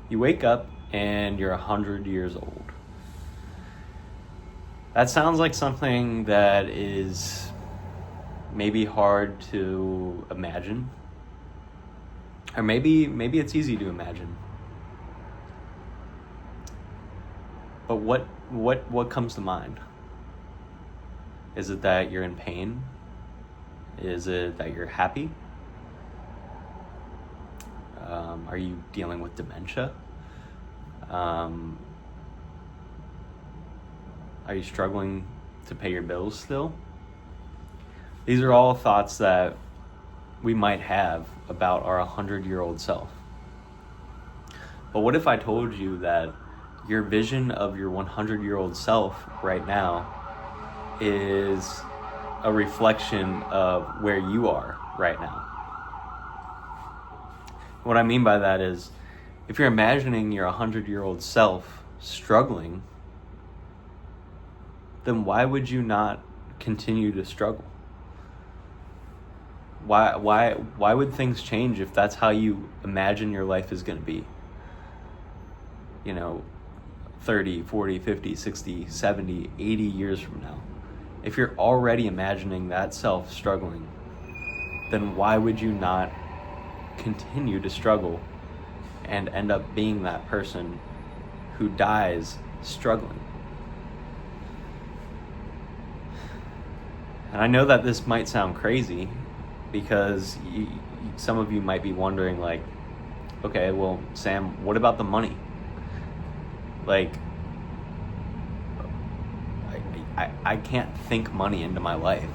You wake up and you're 100 years old. That sounds like something that is maybe hard to imagine. Or maybe it's easy to imagine. But what comes to mind? Is it that you're in pain? Is it that you're happy? Are you dealing with dementia? Are you struggling to pay your bills still? These are all thoughts that we might have about our 100-year-old self. But what if I told you that your vision of your 100-year-old self right now is a reflection of where you are right now? What I mean by that is, if you're imagining your 100-year-old self struggling, then why would you not continue to struggle? Why would things change if that's how you imagine your life is going to be? 30, 40, 50, 60, 70, 80 years from now. If you're already imagining that self struggling, then why would you not continue to struggle and end up being that person who dies struggling? And I know that this might sound crazy because some of you might be wondering, like, okay, well, Sam, what about the money? Like, I can't think money into my life.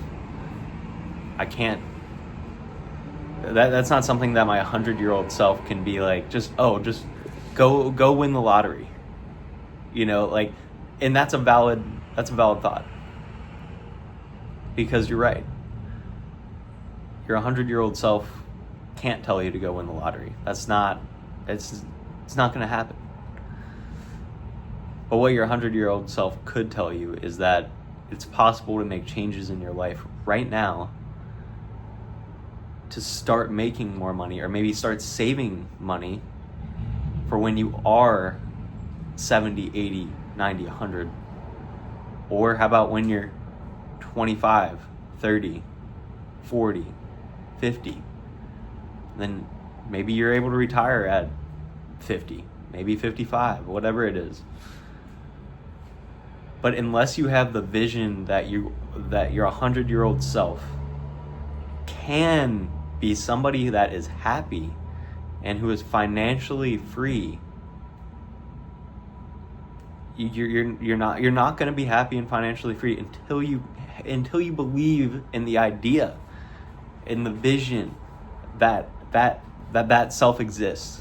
I can't. That's not something that my 100-year-old self can be like, just go win the lottery. And that's a valid thought. Because you're right. Your 100-year-old self can't tell you to go win the lottery. It's not going to happen. But what your 100-year-old self could tell you is that it's possible to make changes in your life right now to start making more money, or maybe start saving money for when you are 70, 80, 90, 100. Or how about when you're 25, 30, 40, 50? Then maybe you're able to retire at 50, maybe 55, whatever it is. But unless you have the vision that your 100-year-old self can be somebody that is happy and who is financially free, you're not going to be happy and financially free until you believe in the idea, in the vision that self exists.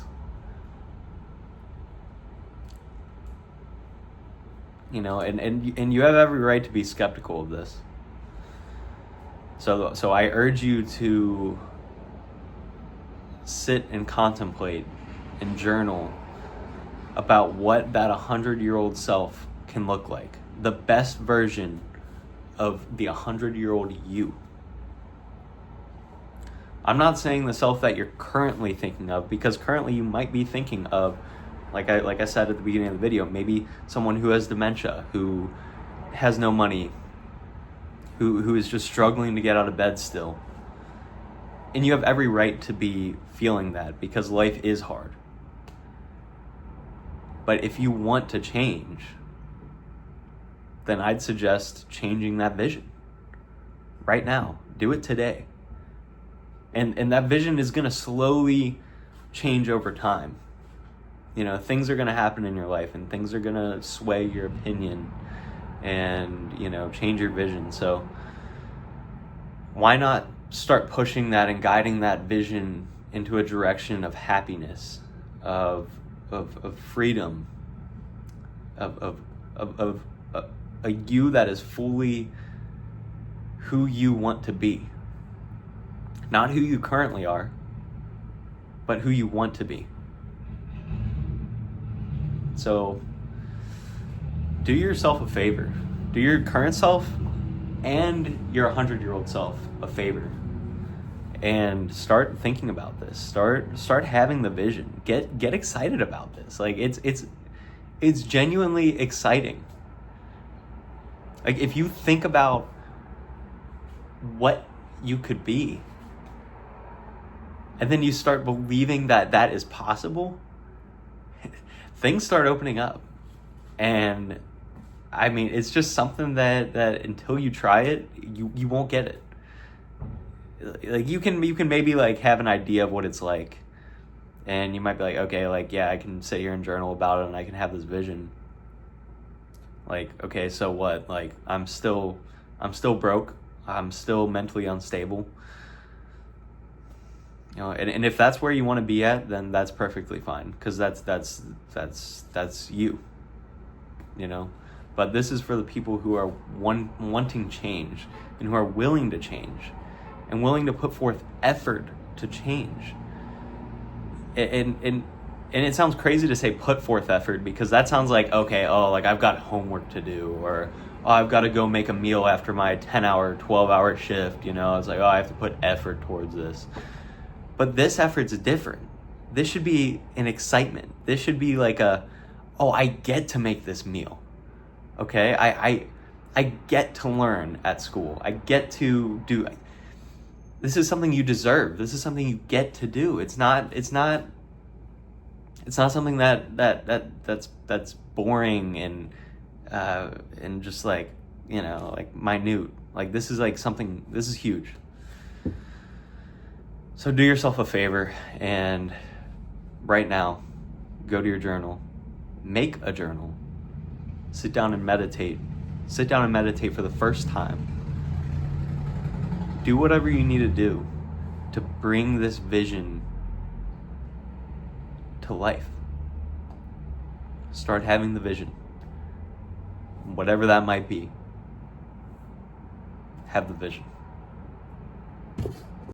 And you have every right to be skeptical of this. So I urge you to sit and contemplate and journal about what that 100-year-old self can look like. The best version of the 100-year-old you. I'm not saying the self that you're currently thinking of, because currently you might be thinking of, like I said at the beginning of the video, maybe someone who has dementia, who has no money, who is just struggling to get out of bed still. And you have every right to be feeling that, because life is hard. But if you want to change, then I'd suggest changing that vision right now. Do it today. And that vision is going to slowly change over time. Things are going to happen in your life, and things are going to sway your opinion and, change your vision. So why not start pushing that and guiding that vision into a direction of happiness, of freedom, of a you that is fully who you want to be. Not who you currently are, but who you want to be. So do yourself a favor. Do your current self and your 100-year-old self a favor. and start thinking about this. Start having the vision. Get excited about this. Like it's genuinely exciting. Like if you think about what you could be, and then you start believing that that is possible, things start opening up. And I mean, it's just something that until you try it, you won't get it. Like you can maybe like have an idea of what it's like, and you might be like, okay, like, yeah, I can sit here and journal about it and I can have this vision. Like, okay, so what? Like I'm still broke. I'm still mentally unstable. You know, and if that's where you want to be at, then that's perfectly fine, because that's you. You know, but this is for the people who are wanting change, and who are willing to change, and willing to put forth effort to change. And it sounds crazy to say put forth effort, because that sounds like, okay, oh, like I've got homework to do, or oh, I've got to go make a meal after my 10-hour, 12-hour shift. You know, it's like, oh, I have to put effort towards this. But this effort's different. This should be an excitement. This should be like oh, I get to make this meal. Okay, I get to learn at school. I get to do. This is something you deserve. This is something you get to do. It's not something that's boring and just like, you know, like minute. Like this is like something. This is huge. So do yourself a favor, and right now, go to your journal, make a journal, sit down and meditate for the first time. Do whatever you need to do to bring this vision to life. Start having the vision, whatever that might be. Have the vision.